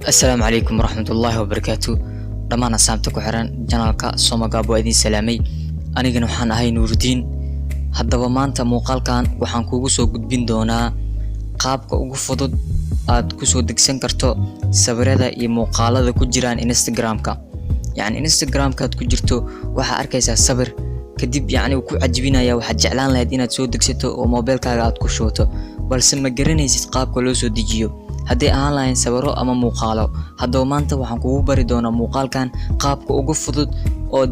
السلام عليكم ورحمة الله وبركاته. دمان أسامتك وحران جنالك سومقاب وإذن سلامي. أنا جنوحان هاي نور الدين. هذا ومانتا موقال كان وحان كوغسو قدبين دونا قابك وقفضد aad kusoo degsan karto sawirada iyo muuqaalada ku jiraan Instagram-ka. Yani Instagram-ka aad ku jirto waxa arkaysaa sawir kadib uu ku cajibinaya waxa jeclaan lahayd inaad soo degsato oo mobilkaaga aad ku shooto balse ma garanaysid qaabka loo soo dejiyo haddii aan lahayn sawiro ama muuqaalo. Haddaba maanta waxaan kugu bari doonaa muuqaalkan qaabka ugu fudud oo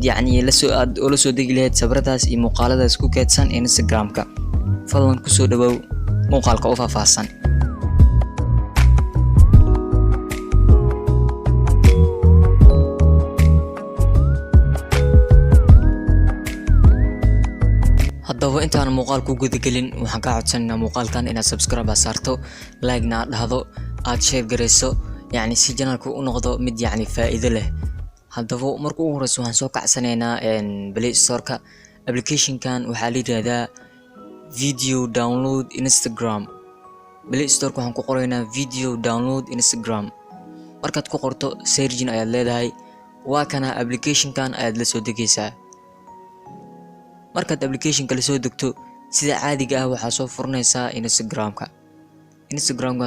la soo degi lahayd sawiradaas iyo muuqaaladaas ku kaydsan Instagram-ka. Fadlan ku soo dhawow muuqaalka oo faahfaahsan. haddaba intaan muuqaalku guda gelin waxaan ka codsanaynaa muuqaalkan inaad subscribe saarto, like-na aad dhahdo, aad share gareyso, si channelku u noqdo mid faa'iido leh. haddaba marka ugu horeyso waxaan soo kacsanaynaa Play Store-ka. Application-kan waxaa la yiraahdaa Video Download Instagram. Play Store-ka waxaan ku qoraynaa Video Download Instagram. markaad ku qorto search-in ayaad leedahay, waa kana application-kan ayaad la soo degaysaa. markaad application-ka la soo degto sida caadiga ah waxaa soo furanaysaa Instagram-ka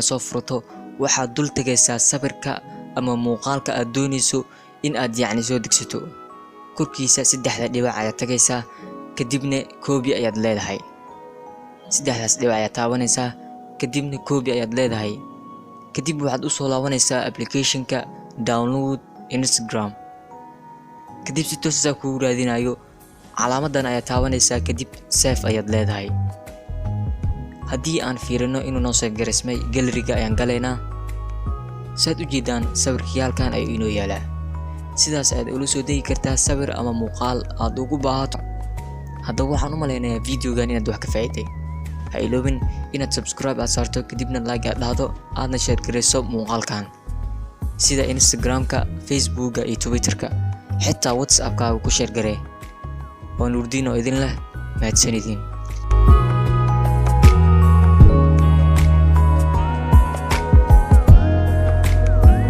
soo furto waxaad dul tagaysaa sawirka ama muuqaalka aad doonayso in aad soo degsato. korkiisa saddexda dhibac ayaad tagaysaa kadibna copy ayaad leedahay. saddexdaas dhibac ayaad taabanaysaa kadibna copy ayaad leedahay. kadib waxaad u soo laabanaysaa application-ka download Instagram. kadib si toos ah kugu raadinayo calaamadan ayaa taabanaysaa kadib save ayaad leedahay. haddii aan fiirino inuu noo save gareysmay gallery-ga ayaan galaynaa. saad u jeedaan sawirkayaalkan ayuu inoo yaalaa. sidaas ayaad ula soo degi kartaa sawir ama muuqaal aad ugu baahato. haddaba waxaan u malaynayaa videogan inaad wax ka faa'iiday. ha iloobin inaad subscribe aad saarto kadibna like aad dhahdo aadna share gareyso muuqaalkan sida Instagram-ka, Facebook-ga iyo Twitter-ka, xitaa WhatsApp-kaaga ku share garee. ونور دين وإذن له ما تسندين.